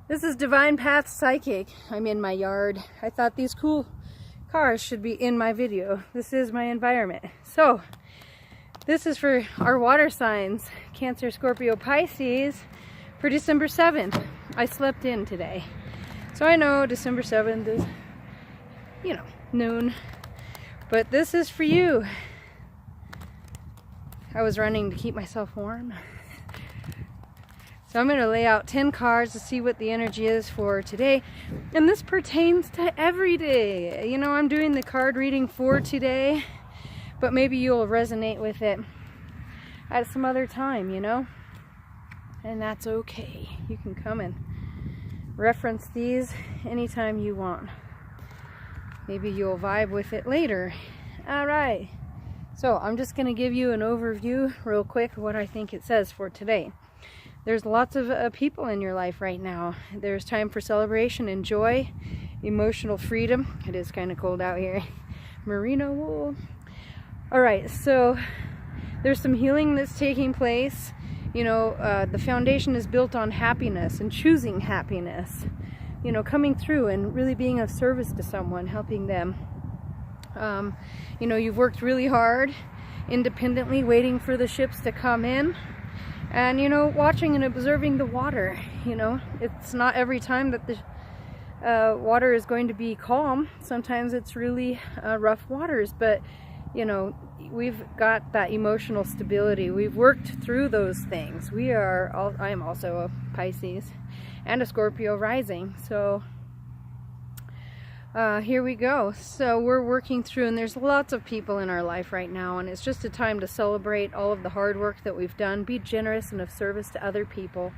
This is Divine Path Psychic. I'm in my yard. I thought these cool cars should be in my video. This is my environment. So, this is for our water signs, Cancer, Scorpio, Pisces, for December 7th. I slept in today. So I know December 7th is, noon. But this is for you. I was running to keep myself warm. So I'm going to lay out 10 cards to see what the energy is for today. And this pertains to every day. You know, I'm doing the card reading for today, but maybe you'll resonate with it at some other time, And that's okay. You can come and reference these anytime you want. Maybe you'll vibe with it later. All right. So I'm just going to give you an overview real quick of what I think it says for today. There's lots of people in your life right now. There's time for celebration and joy, emotional freedom. It is kind of cold out here. Merino wool. All right, so there's some healing that's taking place. The foundation is built on happiness and choosing happiness. Coming through and really being of service to someone, helping them. You've worked really hard independently, waiting for the ships to come in. And, watching and observing the water, it's not every time that the water is going to be calm. Sometimes it's really rough waters, but, we've got that emotional stability. We've worked through those things. I am also a Pisces and a Scorpio rising, so here we go. So we're working through, and there's lots of people in our life right now, and it's just a time to celebrate all of the hard work that we've done. Be generous and of service to other people.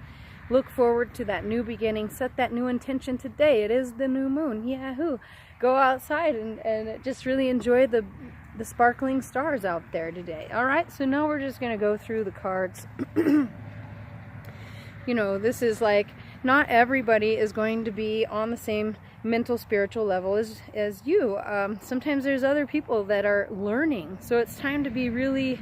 Look forward to that new beginning. Set that new intention today. It is the new moon. Yahoo! Go outside and just really enjoy the sparkling stars out there today. All right, so now we're just going to go through the cards. This is like, not everybody is going to be on the same mental spiritual level as you. Sometimes there's other people that are learning, so it's time to be really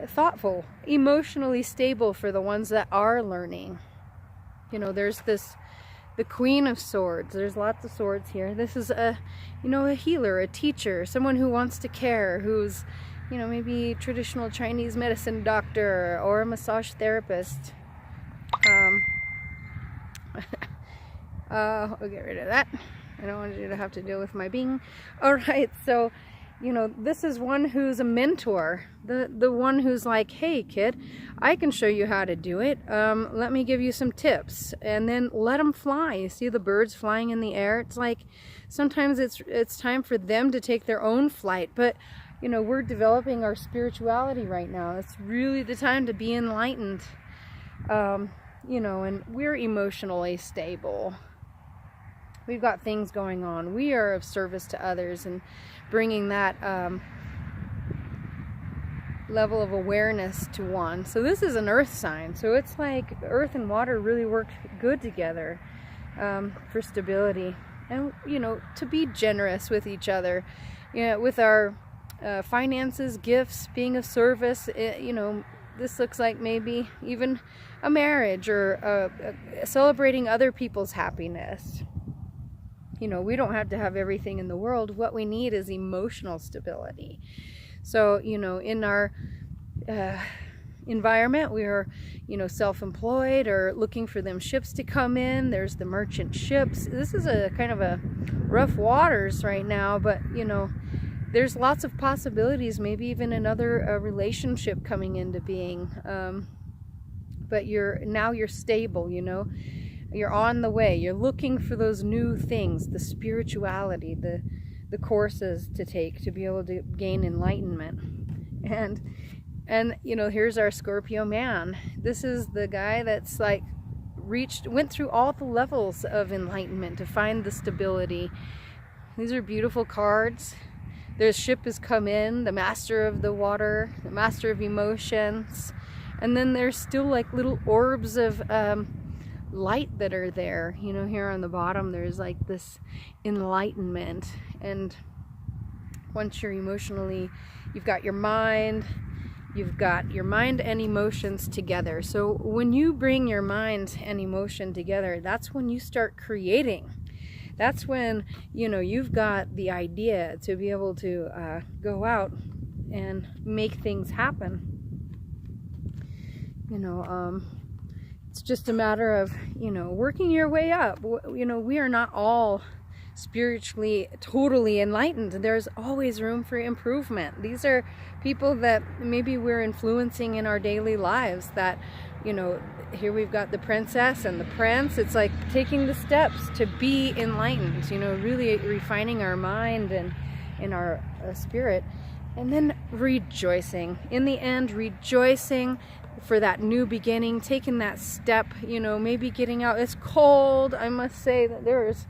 thoughtful, emotionally stable for the ones that are learning. There's the Queen of Swords. There's lots of swords here. This is a healer, a teacher, someone who wants to care, who's maybe traditional Chinese medicine doctor or a massage therapist. We'll get rid of that. I don't want you to have to deal with my being. All right, so this is one who's a mentor, the one who's like, hey kid, I can show you how to do it. Let me give you some tips, and then let them fly. You see the birds flying in the air? It's like sometimes it's time for them to take their own flight, but we're developing our spirituality right now. It's really the time to be enlightened. And we're emotionally stable. We've got things going on. We are of service to others and bringing that level of awareness to one. So this is an earth sign. So it's like earth and water really work good together for stability. And, to be generous with each other, with our finances, gifts, being of service. This looks like maybe even a marriage or celebrating other people's happiness. We don't have to have everything in the world. What we need is emotional stability. So, in our environment, we are, self-employed or looking for them ships to come in. There's the merchant ships. This is a kind of a rough waters right now, but, there's lots of possibilities, maybe even another relationship coming into being. But you're stable, You're on the way. You're looking for those new things, the spirituality, the courses to take to be able to gain enlightenment. And here's our Scorpio man. This is the guy that's like went through all the levels of enlightenment to find the stability. These are beautiful cards. Their ship has come in, the master of the water, the master of emotions. And then there's still like little orbs of light that are there. Here on the bottom there's like this enlightenment. And once you're emotionally, you've got your mind, you've got your mind and emotions together. So when you bring your mind and emotion together, that's when you start creating. That's when, you know, you've got the idea to be able to go out and make things happen. You know, it's just a matter of, you know, working your way up. You know, we are not all spiritually totally enlightened. There's always room for improvement. These are people that maybe we're influencing in our daily lives that, you know, here we've got the princess and the prince. It's like taking the steps to be enlightened, you know, really refining our mind and in our spirit, and then rejoicing. In the end, rejoicing for that new beginning, taking that step, you know, maybe getting out. It's cold. I must say that there's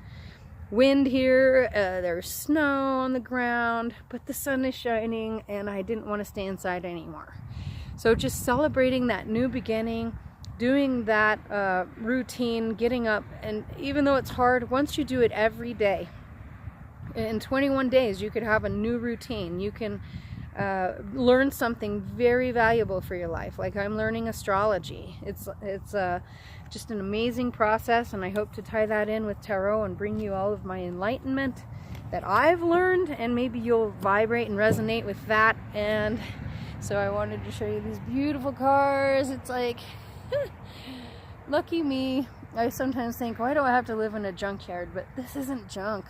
wind here, there's snow on the ground, but the sun is shining and I didn't want to stay inside anymore. So just celebrating that new beginning, doing that routine, getting up, and even though it's hard, once you do it every day, in 21 days you could have a new routine. You can learn something very valuable for your life. Like I'm learning astrology. It's just an amazing process, and I hope to tie that in with tarot and bring you all of my enlightenment that I've learned, and maybe you'll vibrate and resonate with that. And so I wanted to show you these beautiful cars. It's like, lucky me. I sometimes think, why do I have to live in a junkyard? But this isn't junk.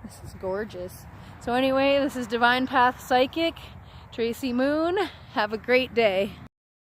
This is gorgeous. So anyway, this is Divine Path Psychic, Traci Moon. Have a great day.